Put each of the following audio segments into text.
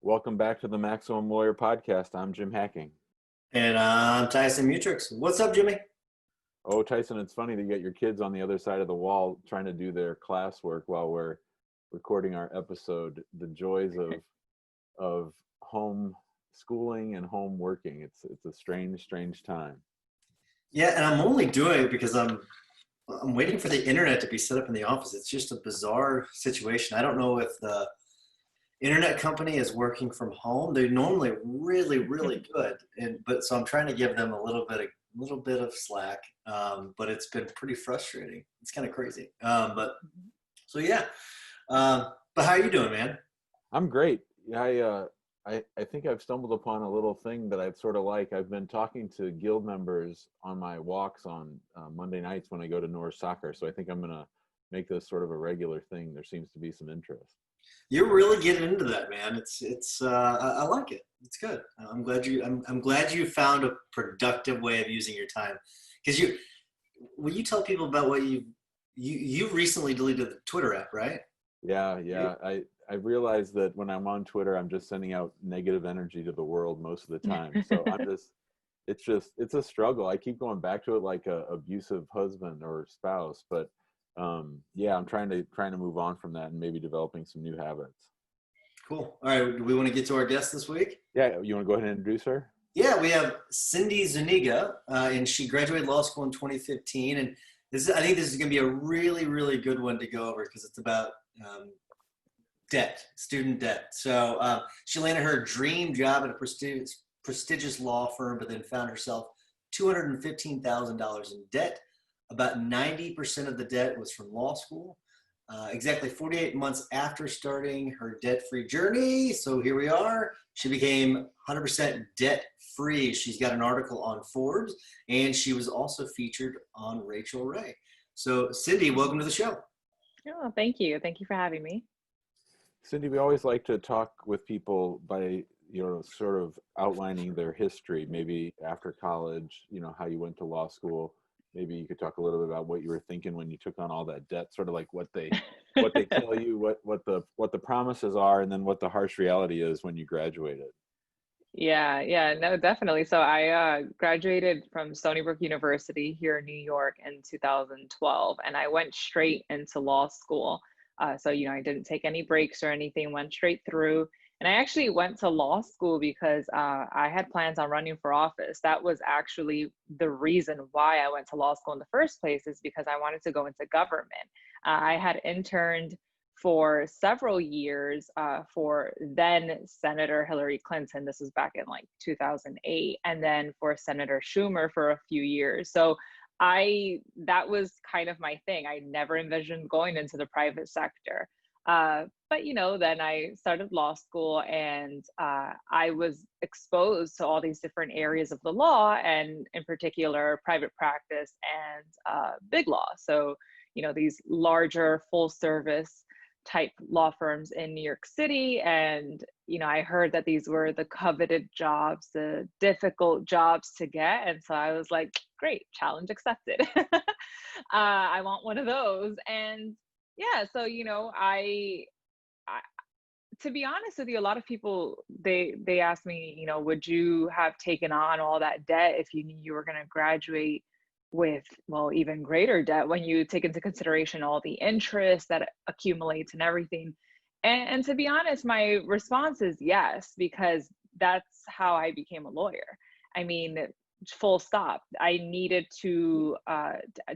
Welcome back to the Maximum Lawyer Podcast. I'm Jim Hacking. And I'm Tyson Mutrix. What's up, Jimmy? Oh, Tyson, it's funny to get your kids on the other side of the wall trying to do their classwork while we're recording our episode. The joys of home schooling and home working. It's a strange time. Yeah, and I'm only doing it because I'm waiting for the internet to be set up in the office. It's just a bizarre situation. I don't know if the internet company is working from home. They're normally really good, but so I'm trying to give them a little bit of slack. But it's been pretty frustrating. It's kind of crazy. But so yeah. But how are you doing, man? I'm great. I think I've stumbled upon a little thing that I'd sort of like. I've been talking to guild members on my walks on Monday nights when I go to North Soccer. So I think I'm going to make this sort of a regular thing. There seems to be some interest. You're really getting into that, man. I like it. It's good. I'm glad you found a productive way of using your time. Because will you tell people about what you recently deleted the Twitter app, right? Yeah. I realize that when I'm on Twitter, I'm just sending out negative energy to the world most of the time. So it's a struggle. I keep going back to it like a abusive husband or spouse, but yeah, I'm trying to move on from that and maybe developing some new habits. Cool. All right. Do we want to get to our guest this week? Yeah. You want to go ahead and introduce her? Yeah, we have Cindy Zuniga, and she graduated law school in 2015. And I think this is going to be a really good one to go over because it's about student debt. So she landed her dream job at a prestigious law firm, but then found herself $215,000 in debt. About 90% of the debt was from law school. Exactly 48 months after starting her debt-free journey, so here we are, she became 100% debt-free. She's got an article on Forbes, and she was also featured on Rachel Ray. So Cindy, welcome to the show. Oh, thank you. Thank you for having me. Cindy, we always like to talk with people by, sort of outlining their history, maybe after college, how you went to law school. Maybe you could talk a little bit about what you were thinking when you took on all that debt, sort of like what they tell you, what the promises are, and then what the harsh reality is when you graduated. Yeah, no, definitely. So I graduated from Stony Brook University here in New York in 2012, and I went straight into law school. So I didn't take any breaks or anything, went straight through. And I actually went to law school because I had plans on running for office. That was actually the reason why I went to law school in the first place, is because I wanted to go into government. I had interned for several years for then Senator Hillary Clinton. This was back in like 2008. And then for Senator Schumer for a few years. So that was kind of my thing. I never envisioned going into the private sector. But then I started law school, and I was exposed to all these different areas of the law, and in particular, private practice and big law. So, these larger full service type law firms in New York City. And, I heard that these were the coveted jobs, the difficult jobs to get. And so I was like, great, challenge accepted. I want one of those. And yeah, so, I to be honest with you, a lot of people, they ask me, would you have taken on all that debt if you knew you were going to graduate with, well, even greater debt, when you take into consideration all the interest that accumulates and everything? And to be honest, my response is yes, because that's how I became a lawyer. I mean, full stop. I needed to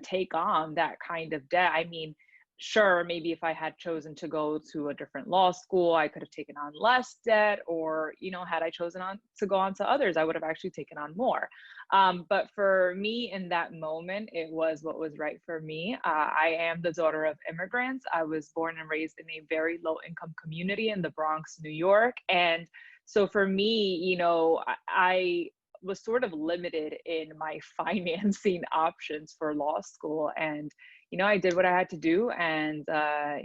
take on that kind of debt. I mean, sure, maybe if I had chosen to go to a different law school, I could have taken on less debt, or, had I chosen to go on to others, I would have actually taken on more. But for me in that moment, it was what was right for me. I am the daughter of immigrants. I was born and raised in a very low income community in the Bronx, New York. And so for me, I was sort of limited in my financing options for law school. And I did what I had to do. And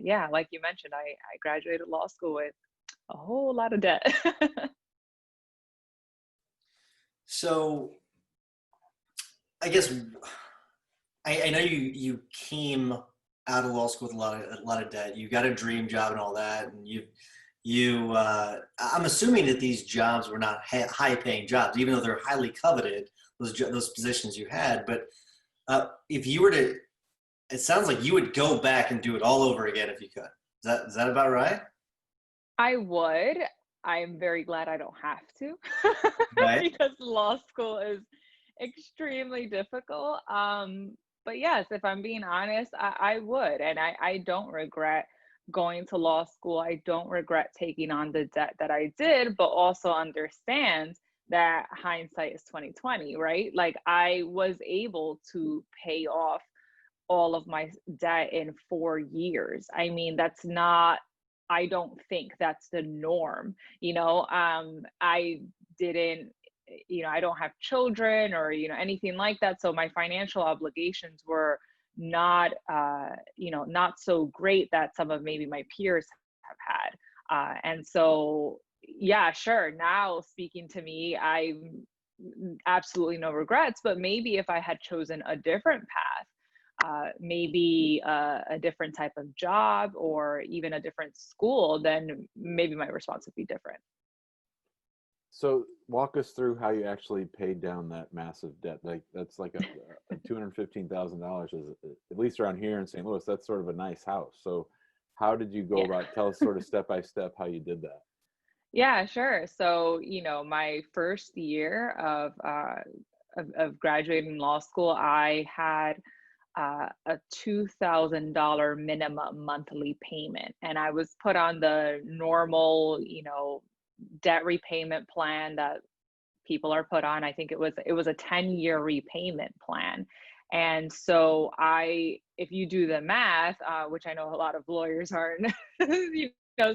yeah, like you mentioned, I graduated law school with a whole lot of debt. So I guess I know you came out of law school with a lot of debt. You got a dream job and all that, and I'm assuming that these jobs were not high paying jobs, even though they're highly coveted, those positions you had. But if you were to, it sounds like you would go back and do it all over again if you could. Is that about right? I would. I'm very glad I don't have to Right. because law school is extremely difficult. But yes, if I'm being honest, I would. And I don't regret going to law school. I don't regret taking on the debt that I did, but also understand that hindsight is 2020, right? Like I was able to pay off all of my debt in 4 years. I mean, that's not, I don't think that's the norm. I didn't, I don't have children or, anything like that. So my financial obligations were not, not so great that some of maybe my peers have had. And so, yeah, sure. Now speaking to me, I absolutely no regrets, but maybe if I had chosen a different path, maybe a different type of job or even a different school, then maybe my response would be different. So walk us through how you actually paid down that massive debt. Like that's like a $215,000 is, at least around here in St. Louis, that's sort of a nice house. So how did you go Yeah. about, tell us sort of step by step how you did that? Yeah, sure. So, my first year of graduating law school, I had a $2,000 minimum monthly payment, and I was put on the normal, debt repayment plan that people are put on. I think it was a 10-year repayment plan. And so if you do the math, which I know a lot of lawyers aren't,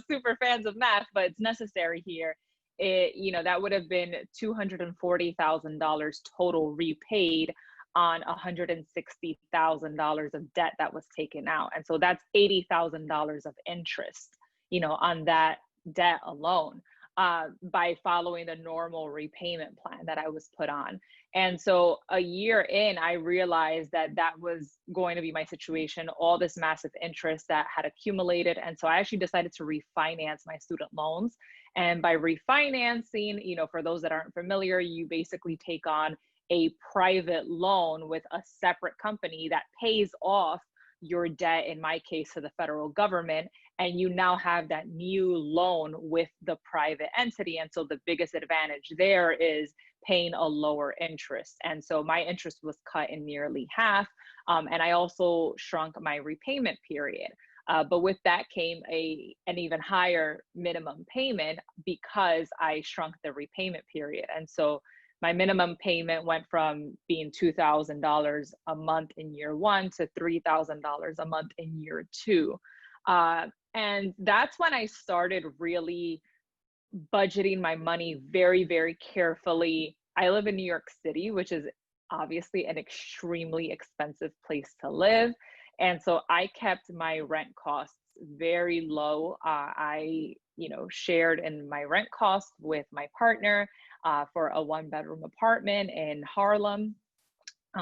super fans of math, but it's necessary here. That would have been $240,000 total repaid on $160,000 of debt that was taken out. And so that's $80,000 of interest, on that debt alone, by following the normal repayment plan that I was put on. And so a year in, I realized that that was going to be my situation, all this massive interest that had accumulated. And so I actually decided to refinance my student loans. And by refinancing, for those that aren't familiar, you basically take on a private loan with a separate company that pays off your debt, in my case, to the federal government. And you now have that new loan with the private entity. And so the biggest advantage there is paying a lower interest. And so my interest was cut in nearly half. And I also shrunk my repayment period. But with that came an even higher minimum payment because I shrunk the repayment period. And so my minimum payment went from being $2,000 a month in year one to $3,000 a month in year two. And that's when I started really budgeting my money very, very carefully. I live in New York City, which is obviously an extremely expensive place to live. And so I kept my rent costs very low. I shared in my rent cost with my partner for a 1-bedroom apartment in Harlem,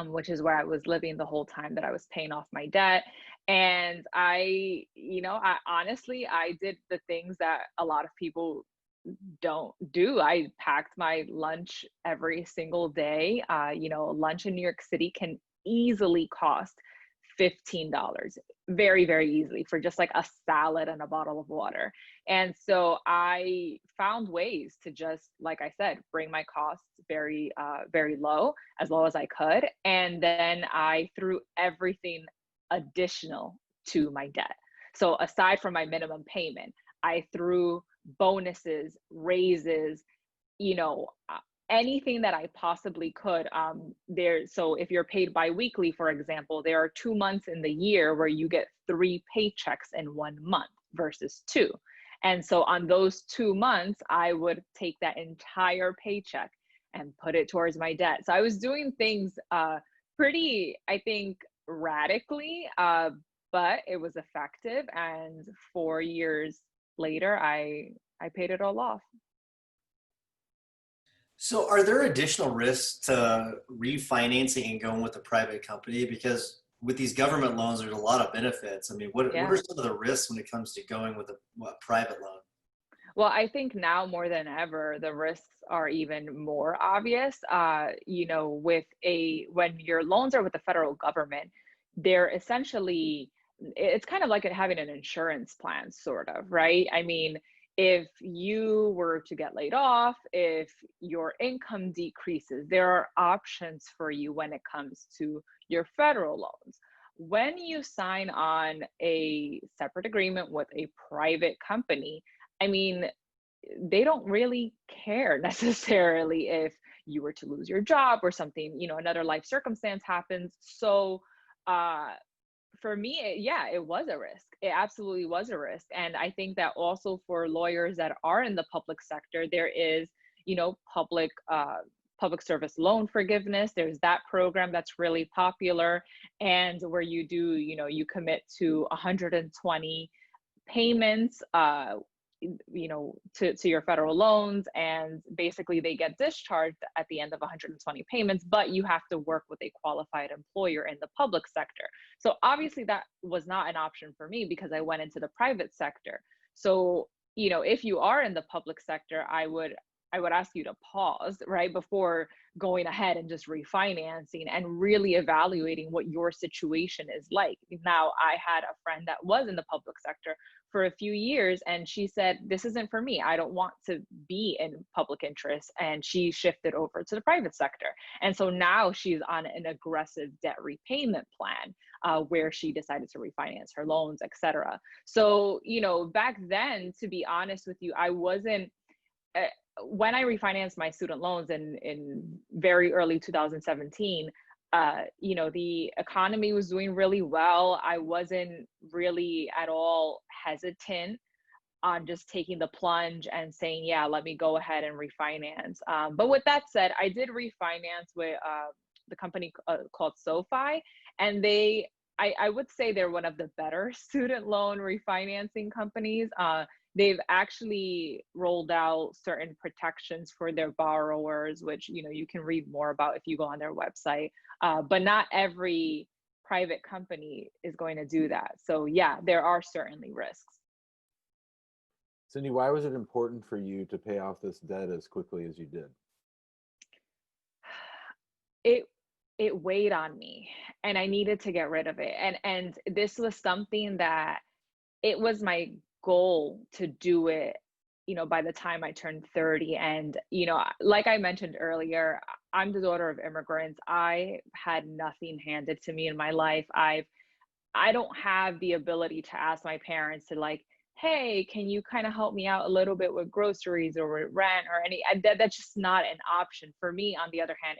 which is where I was living the whole time that I was paying off my debt. And I honestly, I did the things that a lot of people don't do. I packed my lunch every single day. Lunch in New York City can easily cost $15 very, very easily for just like a salad and a bottle of water. And so I found ways to just, like I said, bring my costs very, very low as I could. And then I threw everything additional to my debt. So aside from my minimum payment, I threw bonuses, raises, anything that I possibly could. So if you're paid biweekly, for example, there are 2 months in the year where you get 3 paychecks in 1 month versus 2. And so on those 2 months, I would take that entire paycheck and put it towards my debt. So I was doing things pretty, I think, radically, but it was effective. And 4 years later, I paid it all off. So are there additional risks to refinancing and going with a private company? Because with these government loans, there's a lot of benefits. I mean, what Yeah. are some of the risks when it comes to going with a private loan? Well, I think now more than ever, the risks are even more obvious. With when your loans are with the federal government, they're essentially, it's kind of like having an insurance plan, sort of, right? I mean, if you were to get laid off, if your income decreases, there are options for you when it comes to your federal loans. When you sign on a separate agreement with a private company, I mean, they don't really care necessarily if you were to lose your job or something, another life circumstance happens. So, uh, for me, yeah, it was a risk. It absolutely was a risk. And I think that also for lawyers that are in the public sector, there is, public service loan forgiveness. There's that program that's really popular, and where you do, you commit to 120 payments, to your federal loans, and basically they get discharged at the end of 120 payments, but you have to work with a qualified employer in the public sector. So obviously that was not an option for me because I went into the private sector. So, if you are in the public sector, I would ask you to pause right before going ahead and just refinancing and really evaluating what your situation is like. Now, I had a friend that was in the public sector for a few years, and she said, this isn't for me. I don't want to be in public interest. And she shifted over to the private sector. And so now she's on an aggressive debt repayment plan, where she decided to refinance her loans, etc. So, back then, to be honest with you, I wasn't, uh, when I refinanced my student loans in very early 2017, the economy was doing really well. I wasn't really at all hesitant on just taking the plunge and saying, yeah, let me go ahead and refinance. But with that said, I did refinance with the company called SoFi, and I would say they're one of the better student loan refinancing companies. They've actually rolled out certain protections for their borrowers, which you can read more about if you go on their website. But not every private company is going to do that. So yeah, there are certainly risks. Cindy, why was it important for you to pay off this debt as quickly as you did? It it weighed on me, and I needed to get rid of it. And this was something that, it was my goal to do it, by the time I turned 30. And, like I mentioned earlier, I'm the daughter of immigrants. I had nothing handed to me in my life. I don't have the ability to ask my parents to, like, hey, can you kind of help me out a little bit with groceries or with rent or that's just not an option for me. On the other hand,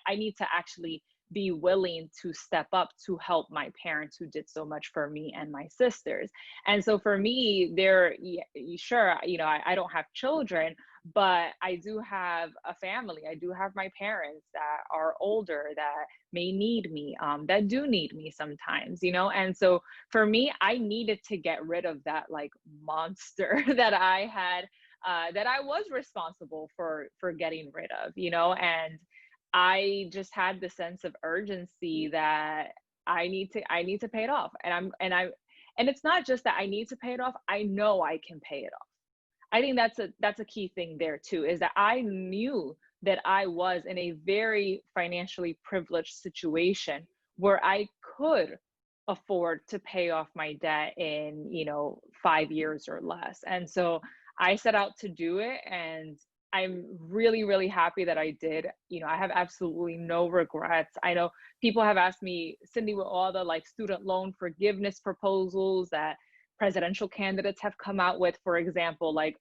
I need to actually be willing to step up to help my parents who did so much for me and my sisters. And so for me, sure, I don't have children, but I do have a family. I do have my parents that are older, that may need me, that do need me sometimes, And so for me, I needed to get rid of that, like, monster that I had, that I was responsible for getting rid of, and I just had the sense of urgency that I need to pay it off. And it's not just that I need to pay it off. I know I can pay it off. I think that's a key thing there too, is that I knew that I was in a very financially privileged situation where I could afford to pay off my debt in, 5 years or less. And so I set out to do it, and I'm really, really happy that I did. I have absolutely no regrets. I know people have asked me, Cindy, with all the, like, student loan forgiveness proposals that presidential candidates have come out with, for example, like,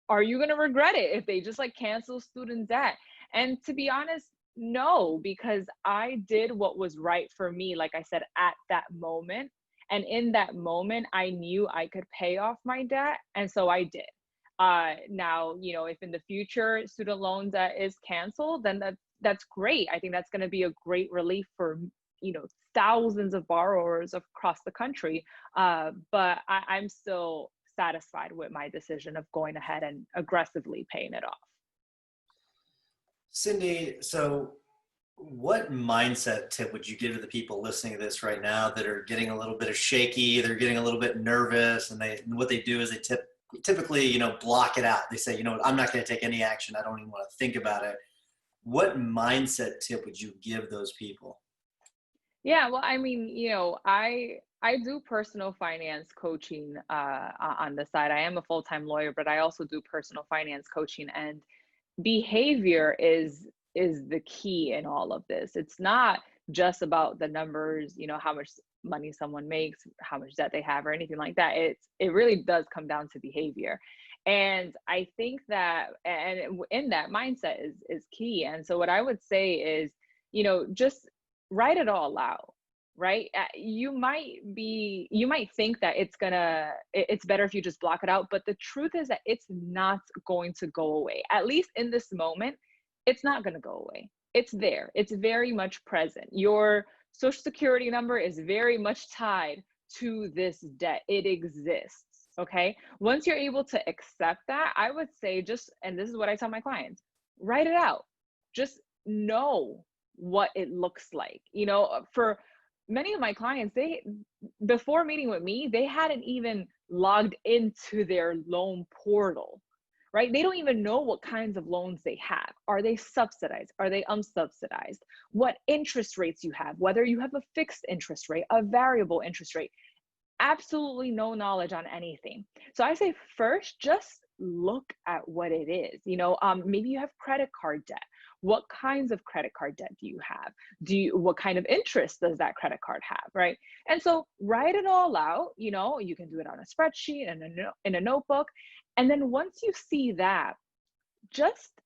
are you going to regret it if they just, like, cancel student debt? And to be honest, no, because I did what was right for me, like I said, at that moment. And in that moment, I knew I could pay off my debt. And so I did. Now, if in the future student loan debt is canceled, then that's great. I think that's going to be a great relief for, thousands of borrowers across the country. But I'm still satisfied with my decision of going ahead and aggressively paying it off. Cindy, so what mindset tip would you give to the people listening to this right now that are getting a little bit of shaky, they're getting a little bit nervous, and what they do is they tip typically, block it out. They say, I'm not going to take any action. I don't even want to think about it. What mindset tip would you give those people? Yeah, well, I mean, I do personal finance coaching on the side. I am a full-time lawyer, but I also do personal finance coaching, and behavior is the key in all of this. It's not just about the numbers, how much money someone makes, how much debt they have, or anything like that. It really does come down to behavior. And I think that, and in that, mindset is key. And so what I would say is, just write it all out. Right. You might think that it's better if you just block it out. But the truth is that it's not going to go away. At least in this moment, it's not going to go away. It's there. It's very much present. Your social security number is very much tied to this debt. It exists. Okay. Once you're able to accept that, I would say and this is what I tell my clients, write it out. Just know what it looks like. For many of my clients, before meeting with me, they hadn't even logged into their loan portal, right? They don't even know what kinds of loans they have. Are they subsidized? Are they unsubsidized? What interest rates you have, whether you have a fixed interest rate, a variable interest rate. Absolutely no knowledge on anything. So I say first, just look at what it is. Maybe you have credit card debt. What kinds of credit card debt do you have? What kind of interest does that credit card have, right? And so write it all out. You can do it on a spreadsheet and in a notebook. And then once you see that, just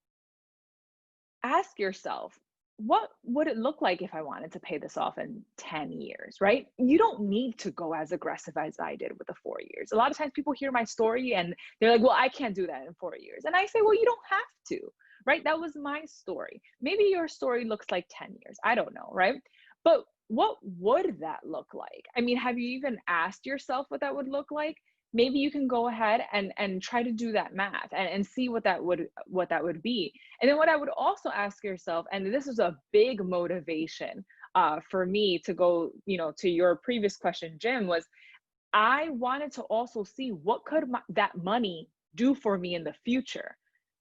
ask yourself, what would it look like if I wanted to pay this off in 10 years, right? You don't need to go as aggressive as I did with the 4 years. A lot of times people hear my story and they're like, well, I can't do that in 4 years. And I say, well, you don't have to, right? That was my story. Maybe your story looks like 10 years. I don't know, right? But what would that look like? I mean, have you even asked yourself what that would look like? Maybe you can go ahead and try to do that math and see what that would be. And then what I would also ask yourself, and this is a big motivation for me to go, to your previous question, Jim, was I wanted to also see what could that money do for me in the future.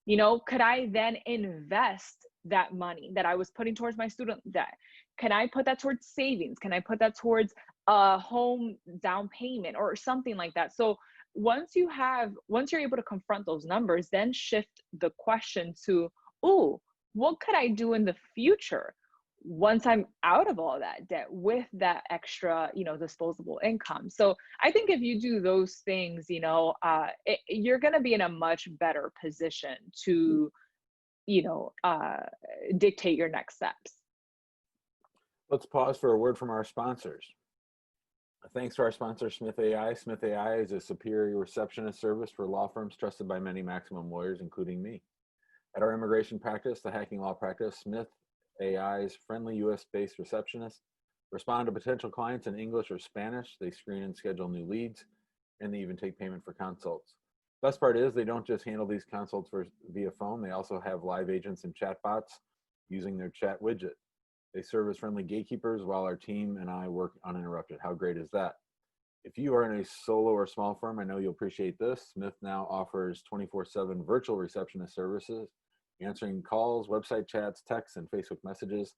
Could I then invest that money that I was putting towards my student debt? Can I put that towards savings? Can I put that towards a home down payment or something like that? So once you're able to confront those numbers, then shift the question to, oh, what could I do in the future once I'm out of all that debt with that extra, disposable income? So I think if you do those things, you're going to be in a much better position to, dictate your next steps. Let's pause for a word from our sponsors. Thanks to our sponsor, Smith AI. Smith AI is a superior receptionist service for law firms trusted by many maximum lawyers, including me. At our immigration practice, the hacking law practice, Smith AI's friendly US-based receptionists respond to potential clients in English or Spanish. They screen and schedule new leads, and they even take payment for consults. Best part is they don't just handle these consults via phone. They also have live agents and chatbots using their chat widget. They serve as friendly gatekeepers while our team and I work uninterrupted. How great is that? If you are in a solo or small firm, I know you'll appreciate this. Smith now offers 24/7 virtual receptionist services, answering calls, website chats, texts, and Facebook messages.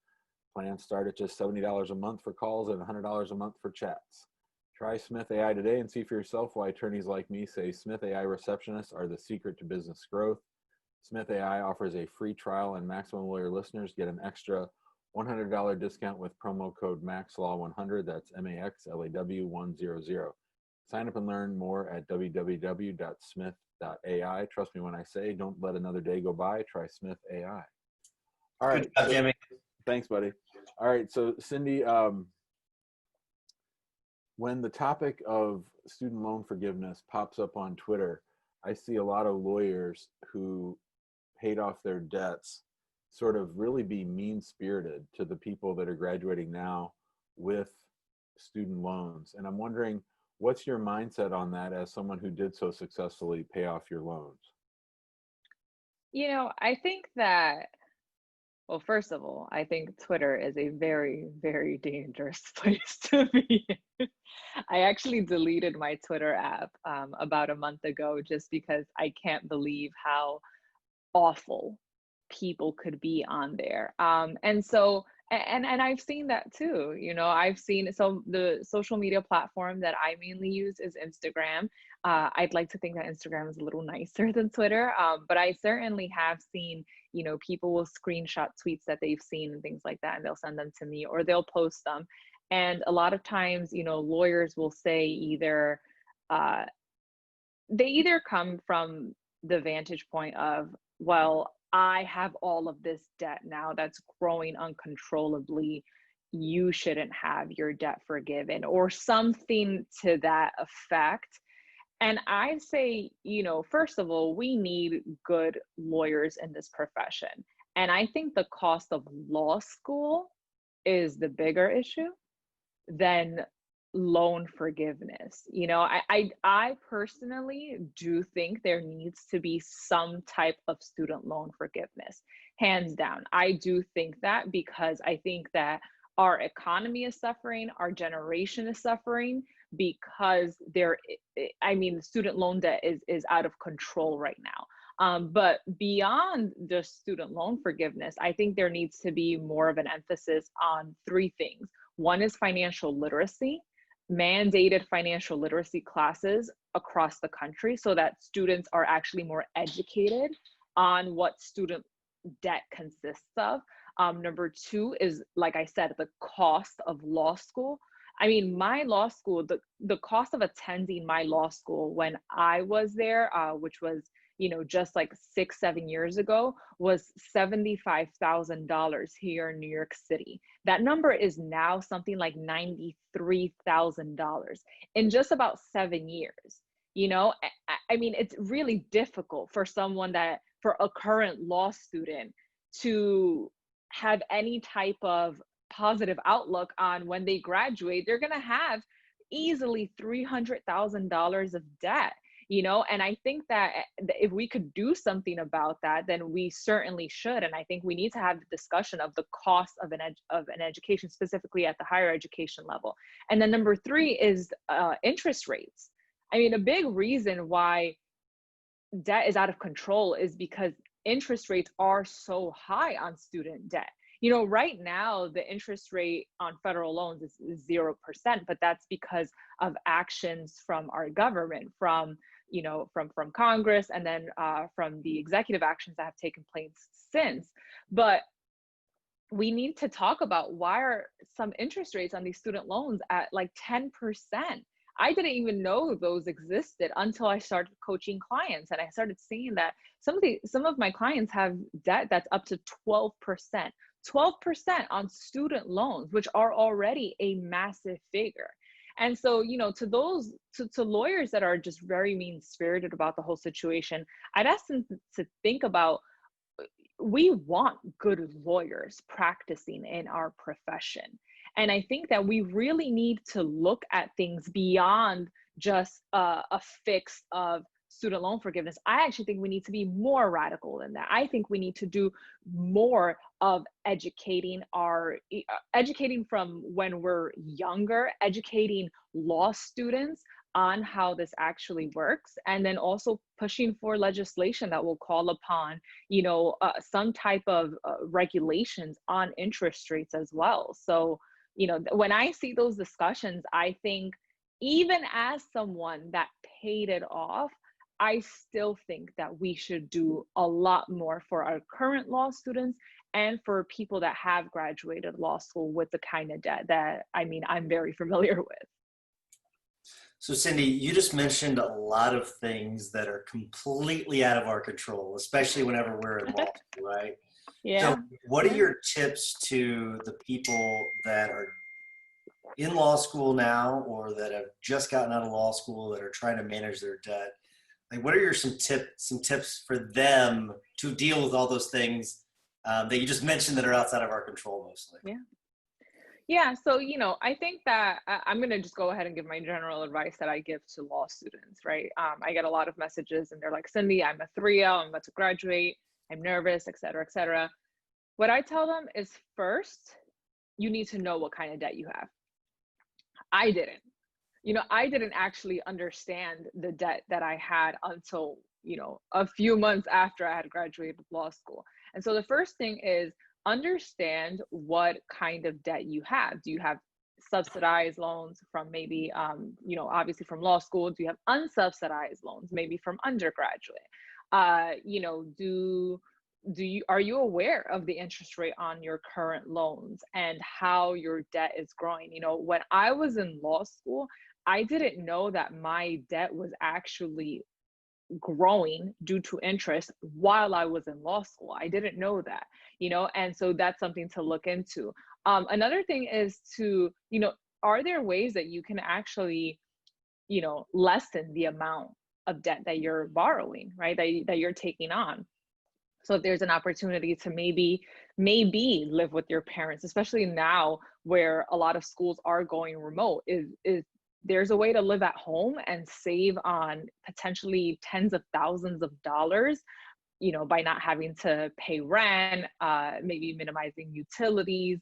Plans start at just $70 a month for calls and $100 a month for chats. Try Smith AI today and see for yourself why attorneys like me say Smith AI receptionists are the secret to business growth. Smith AI offers a free trial, and Maximum Lawyer listeners get an extra $100 discount with promo code MAXLAW100. That's MAXLAW100. Sign up and learn more at www.smith.ai. Trust me when I say, don't let another day go by. Try Smith AI. All right. Good job, Jimmy. Thanks, buddy. All right. So, Cindy, when the topic of student loan forgiveness pops up on Twitter, I see a lot of lawyers who paid off their debts sort of really be mean-spirited to the people that are graduating now with student loans. And I'm wondering, what's your mindset on that as someone who did so successfully pay off your loans? I think that Well, first of all, I think Twitter is a very, very dangerous place to be in. I actually deleted my Twitter app about a month ago just because I can't believe how awful people could be on there. And so, and I've seen that too. You know, I've seen, so the social media platform that I mainly use is Instagram. I'd like to think that Instagram is a little nicer than Twitter, but I certainly have seen, you know, people will screenshot tweets that they've seen and things like that, and they'll send them to me or they'll post them. And a lot of times, you know, lawyers will say either, uh, they either come from the vantage point of, well, I have all of this debt now that's growing uncontrollably. You shouldn't have your debt forgiven, or something to that effect. And I say, you know, first of all, we need good lawyers in this profession. And I think the cost of law school is the bigger issue than loan forgiveness. You know, I personally do think there needs to be some type of student loan forgiveness, hands down. I do think that because I think that our economy is suffering, our generation is suffering because I mean, the student loan debt is out of control right now. But beyond the student loan forgiveness, I think there needs to be more of an emphasis on three things. One is financial literacy, mandated financial literacy classes across the country so that students are actually more educated on what student debt consists of. Number two is, like I said, the cost of law school. I mean, my law school, the cost of attending my law school when I was there, which was, you know, just like 6, 7 years ago, was $75,000 here in New York City. That number is now something like $93,000 in just about 7 years. You know, I mean, it's really difficult for for a current law student to have any type of positive outlook on when they graduate. They're going to have easily $300,000 of debt. You know, and I think that if we could do something about that, then we certainly should. And I think we need to have the discussion of the cost of an education, specifically at the higher education level. And then number three is interest rates. I mean, a big reason why debt is out of control is because interest rates are so high on student debt. You know, right now, the interest rate on federal loans is 0%, but that's because of actions from our government, from Congress, and then from the executive actions that have taken place since. But we need to talk about why are some interest rates on these student loans at like 10%. I didn't even know those existed until I started coaching clients, and I started seeing that some of my clients have debt that's up to 12%. 12% on student loans, which are already a massive figure. And so, you know, to lawyers that are just very mean-spirited about the whole situation, I'd ask them to think about, we want good lawyers practicing in our profession. And I think that we really need to look at things beyond just a fix of student loan forgiveness. I actually think we need to be more radical than that. I think we need to do more of educating from when we're younger, educating law students on how this actually works, and then also pushing for legislation that will call upon, you know, some type of regulations on interest rates as well. So, you know, when I see those discussions, I think even as someone that paid it off, I still think that we should do a lot more for our current law students and for people that have graduated law school with the kind of debt that, I mean, I'm very familiar with. So Cindy, you just mentioned a lot of things that are completely out of our control, especially whenever we're in law school, right? Yeah. So what are your tips to the people that are in law school now, or that have just gotten out of law school, that are trying to manage their debt? Like, what are some tips for them to deal with all those things that you just mentioned that are outside of our control mostly? Yeah. Yeah, so, you know, I think that I'm going to just go ahead and give my general advice that I give to law students, right? I get a lot of messages and they're like, Cindy, I'm a 3L, I'm about to graduate, I'm nervous, et cetera, et cetera. What I tell them is first, you need to know what kind of debt you have. I didn't. I didn't actually understand the debt that I had until, a few months after I had graduated law school. And so the first thing is understand what kind of debt you have. Do you have subsidized loans from maybe, obviously from law school? Do you have unsubsidized loans, maybe from undergraduate? Are you aware of the interest rate on your current loans and how your debt is growing? When I was in law school, I didn't know that my debt was actually growing due to interest while I was in law school. I didn't know that, and so that's something to look into. Another thing is to, are there ways that you can actually, lessen the amount of debt that you're borrowing, right? That you're taking on. So if there's an opportunity to maybe live with your parents, especially now where a lot of schools are going remote, is there's a way to live at home and save on potentially tens of thousands of dollars, by not having to pay rent, maybe minimizing utilities,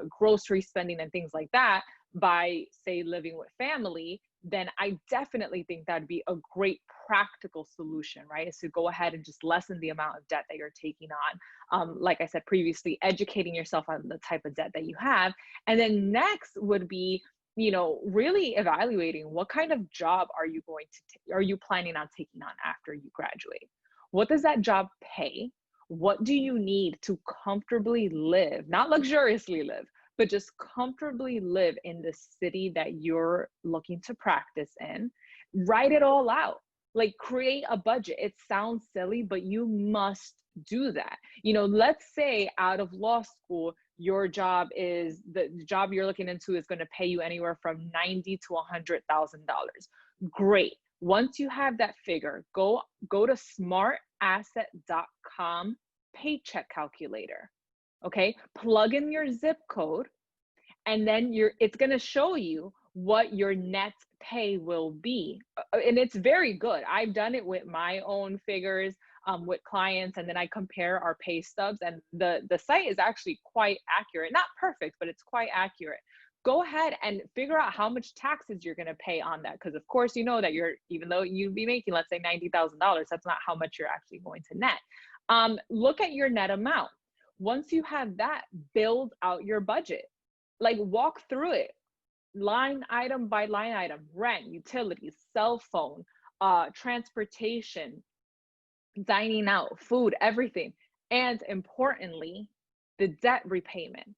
grocery spending and things like that by, say, living with family. Then I definitely think that'd be a great practical solution, right? Is to go ahead and just lessen the amount of debt that you're taking on. Like I said previously, educating yourself on the type of debt that you have. And then next would be, really evaluating what kind of job are you planning on taking on after you graduate? What does that job pay? What do you need to comfortably live, not luxuriously live, but just comfortably live in the city that you're looking to practice in? Write it all out. Like, create a budget. It sounds silly, but you must do that. Let's say out of law school, your job is the job you're looking into is going to pay you anywhere from $90,000 to $100,000. Great. Once you have that figure, go to smartasset.com paycheck calculator. Okay, plug in your zip code, and then it's going to show you what your net pay will be. And it's very good. I've done it with my own figures, with clients, and then I compare our pay stubs, and the site is actually quite accurate. Not perfect, but it's quite accurate. Go ahead and figure out how much taxes you're going to pay on that, because of course that even though you'd be making, let's say, $90,000, that's not how much you're actually going to net. Look at your net amount. Once you have that, build out your budget. Like, walk through it line item by line item: rent, utilities, cell phone, transportation, dining out, food, everything. And importantly, the debt repayment.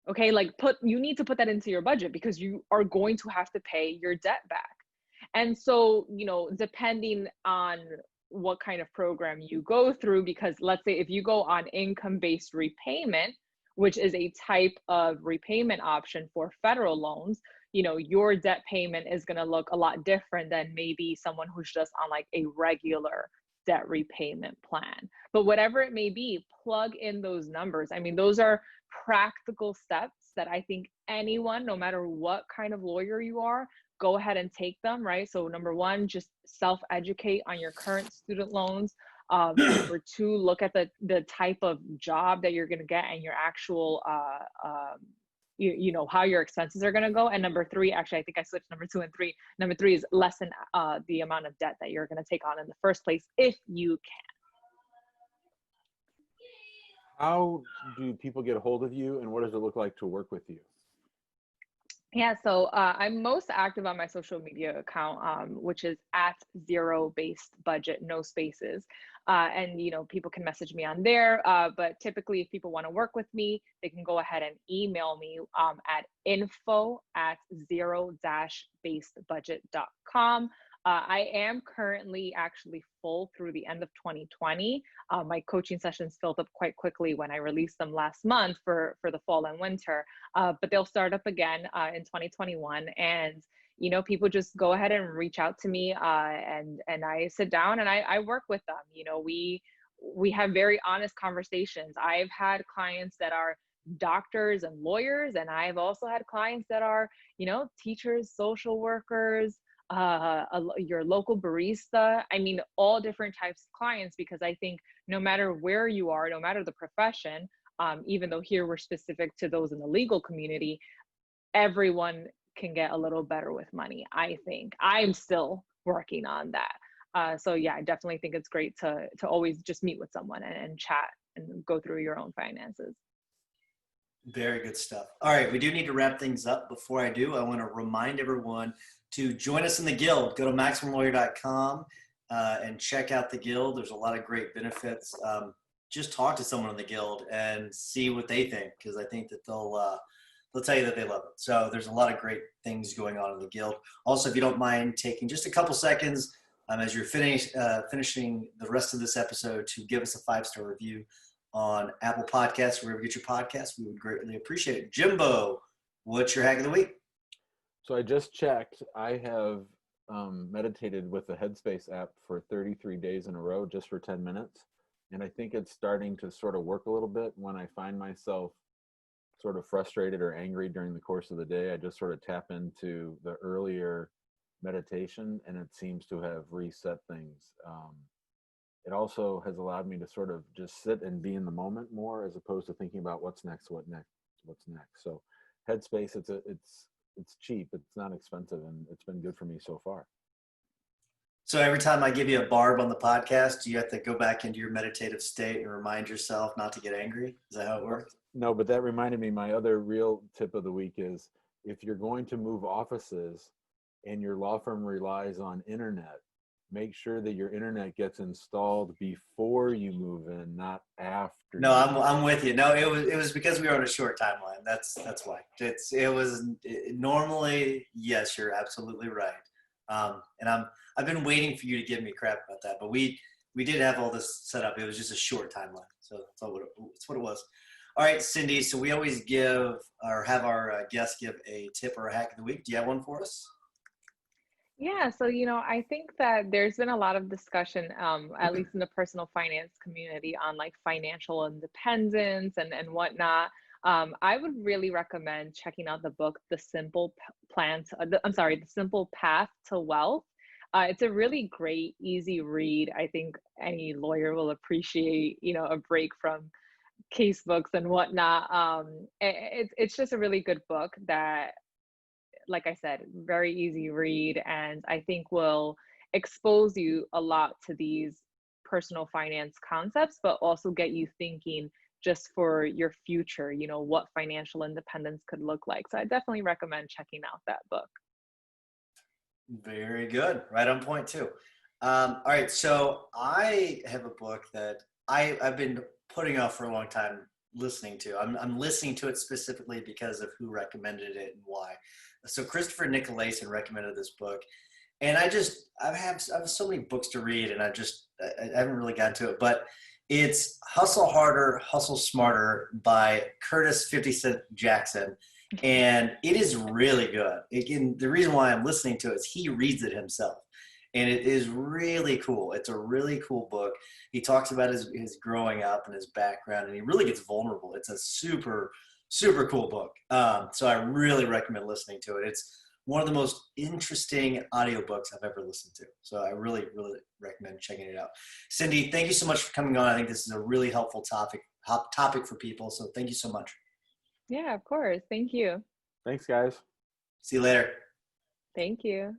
Okay, like you need to put that into your budget, because you are going to have to pay your debt back. And so, depending on what kind of program you go through, because let's say if you go on income-based repayment, which is a type of repayment option for federal loans, your debt payment is going to look a lot different than maybe someone who's just on like a regular debt repayment plan. But whatever it may be, plug in those numbers. I mean, those are practical steps that I think anyone, no matter what kind of lawyer you are, go ahead and take them, right? So number one, just self-educate on your current student loans. Number two, look at the type of job that you're going to get and your actual, how your expenses are going to go. And number three, actually, I think I switched number two and three. Number three is lessen the amount of debt that you're going to take on in the first place, if you can. How do people get a hold of you, and what does it look like to work with you? Yeah, so I'm most active on my social media account, which is at Zero Based Budget, no spaces. And people can message me on there. But typically, if people want to work with me, they can go ahead and email me at info@zero-basedbudget.com. I am currently actually full through the end of 2020. My coaching sessions filled up quite quickly when I released them last month for the fall and winter, but they'll start up again in 2021. And people just go ahead and reach out to me, and I sit down and I work with them. We have very honest conversations. I've had clients that are doctors and lawyers, and I've also had clients that are teachers, social workers, your local barista. I mean, all different types of clients, because I think no matter where you are, no matter the profession, even though here we're specific to those in the legal community, everyone can get a little better with money. I think I'm still working on that. So yeah, I definitely think it's great to always just meet with someone and chat and go through your own finances. Very good stuff. All right, we do need to wrap things up. Before I do, I want to remind everyone to join us in the Guild. Go to MaximumLawyer.com and check out the Guild. There's a lot of great benefits. Just talk to someone in the Guild and see what they think, because I think that they'll tell you that they love it. So there's a lot of great things going on in the Guild. Also, if you don't mind taking just a couple seconds as you're finishing the rest of this episode to give us a 5-star review on Apple Podcasts, wherever you get your podcasts, we would greatly appreciate it. Jimbo, what's your hack of the week? So I just checked. I have meditated with the Headspace app for 33 days in a row, just for 10 minutes. And I think it's starting to sort of work a little bit. When I find myself sort of frustrated or angry during the course of the day, I just sort of tap into the earlier meditation, and it seems to have reset things. It also has allowed me to sort of just sit and be in the moment more, as opposed to thinking about what's next. So Headspace, it's cheap, it's not expensive, and it's been good for me so far. So every time I give you a barb on the podcast, you have to go back into your meditative state and remind yourself not to get angry? Is that how it works? No, but that reminded me, my other real tip of the week is, if you're going to move offices and your law firm relies on internet, make sure that your internet gets installed before you move in, not after. No, I'm with you. No, it was because we were on a short timeline. That's why. Normally, yes, you're absolutely right. And I've been waiting for you to give me crap about that, but we did have all this set up. It was just a short timeline, so that's what it was. All right, Cindy. So we always give or have our guests give a tip or a hack of the week. Do you have one for us? Yeah, so I think that there's been a lot of discussion, at least in the personal finance community, on like financial independence and whatnot. I would really recommend checking out the book, The Simple The Simple Path to Wealth. It's a really great, easy read. I think any lawyer will appreciate, a break from case books and whatnot. It's just a really good book that, like I said, very easy read, and I think will expose you a lot to these personal finance concepts, but also get you thinking just for your future, what financial independence could look like. So I definitely recommend checking out that book. Very good. Right on point too. All right. So I have a book that I've been putting off for a long time listening to. I'm listening to it specifically because of who recommended it and why. So Christopher Nicolason recommended this book, and I have so many books to read, and I haven't really gotten to it, but it's Hustle Harder, Hustle Smarter by Curtis 50 Cent Jackson. And it is really good. Again, the reason why I'm listening to it is he reads it himself. And it is really cool. It's a really cool book. He talks about his growing up and his background, and he really gets vulnerable. It's a super, super cool book. So I really recommend listening to it. It's one of the most interesting audiobooks I've ever listened to. So I really, really recommend checking it out. Cindy, thank you so much for coming on. I think this is a really helpful topic for people. So thank you so much. Yeah, of course. Thank you. Thanks, guys. See you later. Thank you.